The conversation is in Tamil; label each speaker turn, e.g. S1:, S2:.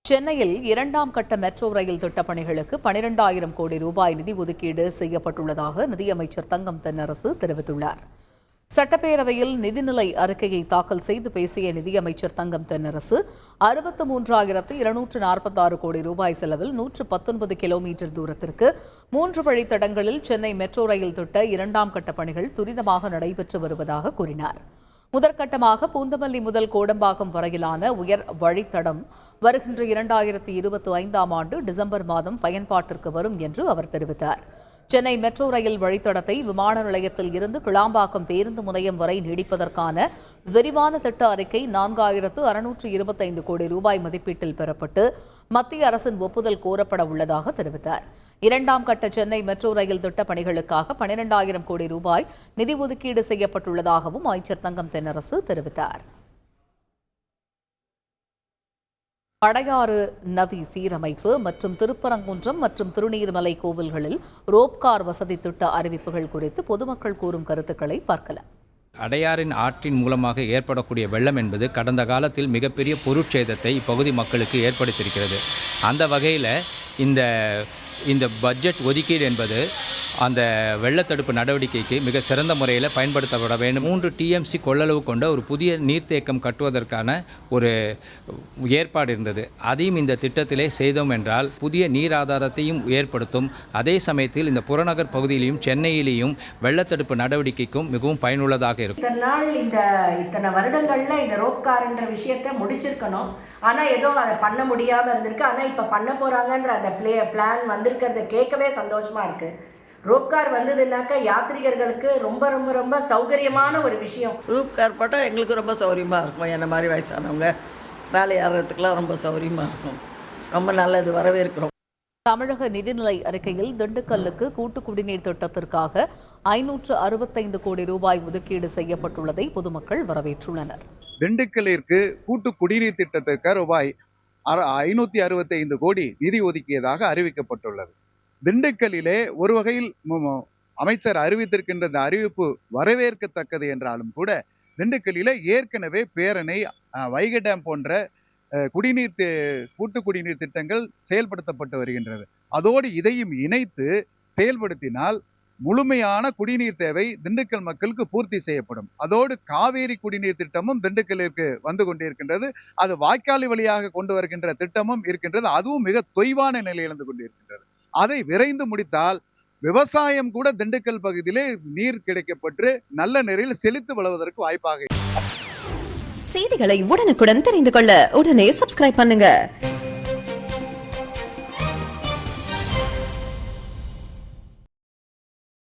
S1: சென்னையில் இரண்டாம் கட்ட மெட்ரோ ரயில் திட்டப்பணிகளுக்கு 12,000 கோடி ரூபாய் நிதி ஒதுக்கீடு செய்யப்பட்டுள்ளதாக நிதியமைச்சர் தங்கம் தென்னரசு தெரிவித்துள்ளார். சட்டப்பேரவையில் நிதிநிலை அறிக்கையை தாக்கல் செய்து பேசிய நிதியமைச்சர் தங்கம் தென்னரசு 63,246 கோடி ரூபாய் செலவில் 119 கிலோமீட்டர் தூரத்திற்கு 3 வழித்தடங்களில் சென்னை மெட்ரோ ரயில் திட்ட இரண்டாம் கட்ட பணிகள் துரிதமாக நடைபெற்று வருவதாக கூறினார். முதற்கட்டமாக பூந்தமல்லி முதல் கோடம்பாக்கம் வரையிலான உயர் வழித்தடம் வருகின்ற 2025ஆம் ஆண்டு டிசம்பர் மாதம் பயன்பாட்டிற்கு வரும் என்று அவர் தெரிவித்தார். சென்னை மெட்ரோ ரயில் வழித்தடத்தை விமான நிலையத்தில் இருந்து கிளாம்பாக்கம் பேருந்து முனையம் வரை நீடிப்பதற்கான விரிவான திட்ட அறிக்கை 4,625 கோடி ரூபாய் மதிப்பீட்டில் பெறப்பட்டு மத்திய அரசின் ஒப்புதல் கோரப்பட உள்ளதாக தெரிவித்தார். இரண்டாம் கட்ட சென்னை மெட்ரோ ரயில் திட்ட பணிகளுக்காக 12,000 கோடி ரூபாய் நிதி ஒதுக்கீடு செய்யப்பட்டுள்ளதாகவும் அமைச்சர் தங்கம் தென்னரசு தெரிவித்தார். அடையாறு நதி சீரமைப்பு மற்றும் திருப்பரங்குன்றம் மற்றும் திருநீர்மலை கோவில்களில் ரோப்கார் வசதி திட்ட அறிவிப்புகள் குறித்து பொதுமக்கள் கூறும் கருத்துக்களை பார்க்கலாம்.
S2: அடையாறின் ஆற்றின் மூலமாக ஏற்படக்கூடிய வெள்ளம் என்பது கடந்த காலத்தில் மிகப்பெரிய பொருட்சேதத்தை இப்பகுதி மக்களுக்கு ஏற்படுத்தியிருக்கிறது. அந்த வகையில் இந்த பட்ஜெட் ஒதுக்கீடு என்பது அந்த வெள்ளத்தடுப்பு நடவடிக்கைக்கு மிக சிறந்த முறையில் பயன்படுத்தப்பட வேண்டும். 3 TMC கொள்ளளவு கொண்ட ஒரு புதிய நீர்த்தேக்கம் கட்டுவதற்கான ஒரு ஏற்பாடு இருந்தது. அதையும் இந்த திட்டத்திலே செய்தோம் என்றால் புதிய நீர் ஆதாரத்தையும் ஏற்படுத்தும். அதே சமயத்தில் இந்த புறநகர் பகுதியிலையும் சென்னையிலேயும் வெள்ளத்தடுப்பு நடவடிக்கைக்கும் மிகவும் பயனுள்ளதாக இருக்கும்.
S3: இத்தனை வருடங்களில் இந்த ரோப்கார் என்ற விஷயத்தை முடிச்சிருக்கணும். ஆனால் ஏதோ அதை பண்ண முடியாமல் இருந்திருக்கு. ஆனால் இப்போ பண்ண போகிறாங்கன்ற அந்த பிளான் வந்திருக்கிறத கேட்கவே சந்தோஷமாக இருக்குது. ரோப்கார் வந்ததுனாக்க யாத்ரீகர்களுக்கு ரொம்ப ரொம்ப ரொம்ப சௌகரியமான ஒரு விஷயம்.
S4: ரோப்கார் போட்டால் எங்களுக்கு ரொம்ப சௌகரியமாக இருக்கும். என்ன மாதிரி வயசானவங்க வேலை ஏறுறதுக்கெலாம் ரொம்ப சௌகரியமாக இருக்கும். ரொம்ப நல்லது, வரவேற்கிறோம்.
S1: தமிழக நிதிநிலை அறிக்கையில் திண்டுக்கல்லுக்கு கூட்டு குடிநீர் திட்டத்திற்காக 565 கோடி ரூபாய் ஒதுக்கீடு செய்யப்பட்டுள்ளதை பொதுமக்கள் வரவேற்றுள்ளனர்.
S5: திண்டுக்கல்லிற்கு கூட்டு குடிநீர் திட்டத்திற்கு ரூபாய் 565 கோடி நிதி ஒதுக்கியதாக அறிவிக்கப்பட்டுள்ளது. திண்டுக்கல்லிலே ஒரு வகையில் அமைச்சர் அறிவித்திருக்கின்ற இந்த அறிவிப்பு வரவேற்கத்தக்கது என்றாலும் கூட திண்டுக்கல்லிலே ஏற்கனவே பேரணை, வைகை டேம் போன்ற கூட்டு குடிநீர் திட்டங்கள் செயல்படுத்தப்பட்டு வருகின்றது. அதோடு இதையும் இணைத்து செயல்படுத்தினால் முழுமையான குடிநீர் தேவை திண்டுக்கல் மக்களுக்கு பூர்த்தி செய்யப்படும். அதோடு காவேரி குடிநீர் திட்டமும் திண்டுக்கல்லிற்கு வந்து கொண்டிருக்கின்றது. அது வாய்க்கால் வழியாக கொண்டு வருகின்ற திட்டமும் இருக்கின்றது. அதுவும் மிக தொய்வான நிலையிலிருந்து கொண்டிருக்கின்றது. அதை விரைந்து முடித்தால் விவசாயம் கூட திண்டுக்கல் பகுதியிலே நீர் கிடைக்கப்பட்டு நல்ல நிலையில் செழித்து வளர்வதற்கு வாய்ப்பாக.
S6: செய்திகளை உடனுக்குடன் தெரிந்து கொள்ள உடனே சப்ஸ்கிரைப் பண்ணுங்க.